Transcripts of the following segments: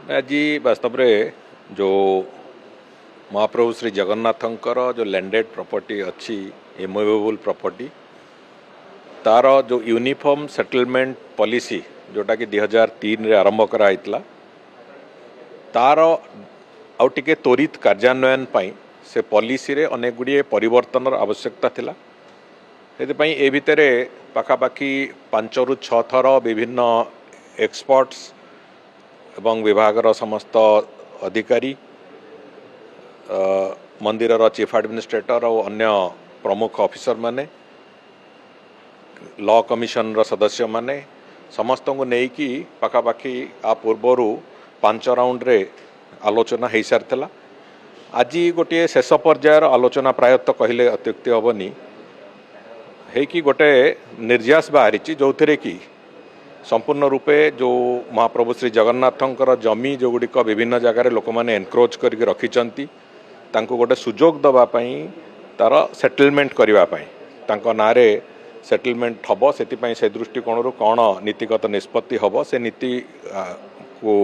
आज वास्तव में जो महाप्रभु श्री जगन्नाथंकर जो लैंडेड प्रॉपर्टी अच्छी इमूवेबल प्रॉपर्टी तार जो यूनिफॉर्म सेटलमेंट पॉलिसी जोटा कि 2003 रे आरंभ कराइतला तार आउ टिके त्वरित कार्यान्वयन पाई से पॉलिसी रे अनेक गुड़िए परिवर्तन आवश्यकता थिला से ए भितर पाखापाखि 5 ରୁ 6 थर विभिन्न एक्सपर्ट्स एवं विभागर समस्त अधिकारी मंदिर चीफ एडमिनिस्ट्रेटर और अन्य प्रमुख ऑफिसर माने लॉ कमिशन रो सदस्य माने समस्त को नेकी पाखापाखि आ पूर्वर 5 राउंड रे आलोचना हो सारी आज गोटे शेष पर्यायर आलोचना प्रायतः कहले अत्युक्ति हेनी है गोटे निर्यास बाहरी जो थे कि संपूर्ण रूपे जो महाप्रभु श्री जगन्नाथंकर जमी जो गुड़िक विभिन्न जगार लोक मैंने एनक्रोच करके रखिंट गोटे सुजोग दवापाई तार सेटलमेंट करने ना सेटलमेंट हम से दृष्टिकोण कौन नीतिगत निष्पत्ति हम से नीति को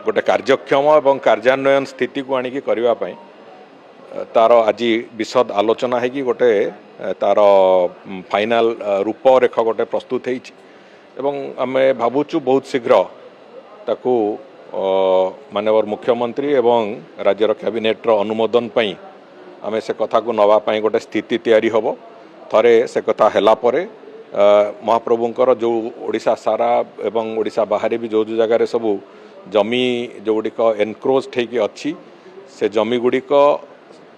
गोटे कार्यक्षम और कार्यान्वयन स्थिति को आणिकी करने तार आज विशद आलोचना है कि गोटे तार फाइनाल रूपरेख गोटे प्रस्तुत होती एवं आमे भावुचु बहुत शीघ्र ताकू माननीय मुख्यमंत्री एवं राज्यर कैबिनेट अनुमोदन पई आमे से कथा को नवा पई गोटे स्थिति तैयारी होबो थरे से कथा हैला परे महाप्रभुंकर जो ओडिशा सारा एवं ओडिशा बाहर भी जो जगह सबू जमी जो गुड़िक एनक्रोच होगी अच्छी से जमी गुड़िक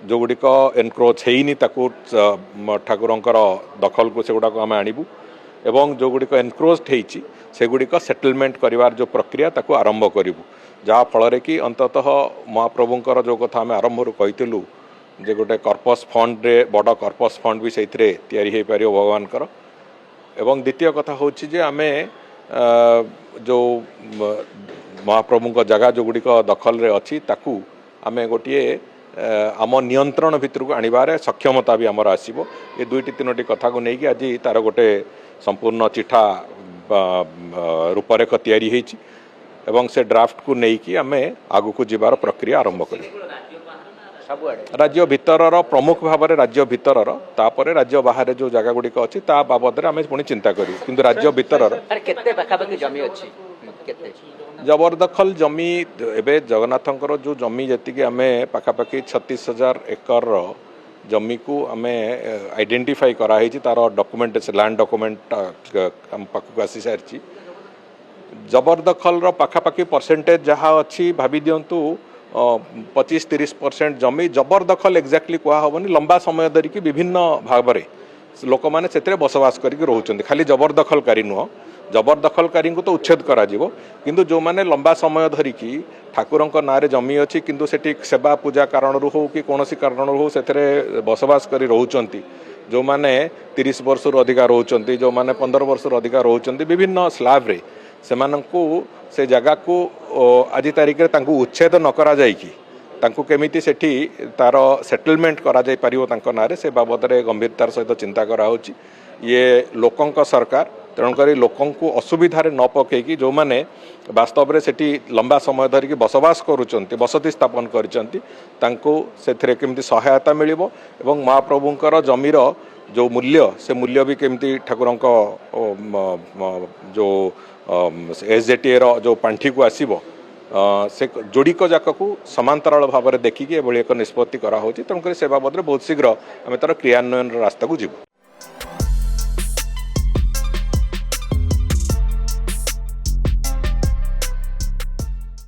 जो गुड़िक एनक्रोच होनी ठाकुरंकर दखल को से गुड़ाक आम आणबू एवं जो गुड़िक एनक्रोच होती से गुड़िक सेटलमेंट करिवार जो प्रक्रिया ताको आरंभ करूँ जहाँ फल कि अंततः महाप्रभुंकर जो कथा आम आरंभ कहीलु जे गोटे कर्पस फंड रे बड़ कर्पस फंड भी से तैयारी हो पार भगवान एवं द्वितीय कथा हूँ जे आम जो महाप्रभु जगह जो गुड़िक दखल रे अच्छी ताकू आम गोटे आम नियंत्रण भितर को आणबार सक्षमता भी आमर आसो ये 2-3 कथा को लेकिन आज तार गोटे संपूर्ण चिठा रूपरेख तैयारी होती एवं से ड्राफ्ट को लेकिन आम आगु को जीवार प्रक्रिया आरंभ कर राज्य भितर प्रमुख भाव में राज्य भितर तापर राज्य बाहर जो जगह गुड़िक अच्छी ता बाबद आम पुणी चिंता करूँ कि राज्य भितर जबरदखल जमी एवं जगन्नाथंकर जो जमी जी आम पाखापाखि 36,000 एकर जमी को आम आइडेंटिफाई कराई तार डॉक्यूमेंट लैंड डॉक्यूमेंट आम पाखक आसी सारी जबरदखल पाखापाखि परसेंटेज जहाँ अच्छी भावी दिंतु 25-30% जमी जबरदखल एक्जाक्टली कहबनी लंबा समय धरिकी विभिन्न भाव में लोक मैंने से बसवास करके रोचते खाली जबरदखलकारी नुह जबरदखलकारी को तो उच्छेद करा किंतु जो माने लंबा समय धरिकी ठाकुर ना जमी अच्छी किंतु सेठी सेवा पूजा कारण हो कि कौन कारण हो से बसवास कर रोचंती जो माने 30 वर्ष अधिका रोचंती जो माने 15 वर्ष अधिका रोचंती विभिन्न स्लैब रे सेमानंकु से जगह को आज तारिख में उच्छेद न करा जाइकी तांकु केमिति सेठी तार सेटलमेंट करा जाय परिवो तांको नारे से बाबद रे गंभीरतार सहित चिंता करा होची ये लोकंक सरकार तेणुक लोकंकु असुविधा न पकईकि जो माने वास्तव में सेठी लंबा समय धरिकी बसवास करुचंती बसति स्थापन करिसंती तांकु सेथिरे केमिति सहायता मिलिबो एवं महाप्रभुंकर जमीर जो मूल्य से मूल्य भी केमिति ठाकुरंक जो एसजेटीए रो जो पांठी को आसीबो से जोड़िक जाक को समांतराल भाव में देखिकी एभली एक निष्पत्ति करा होची तेणुक से बाबद बहुत शीघ्र आम तार क्रियान्वयन रास्ता को जीव।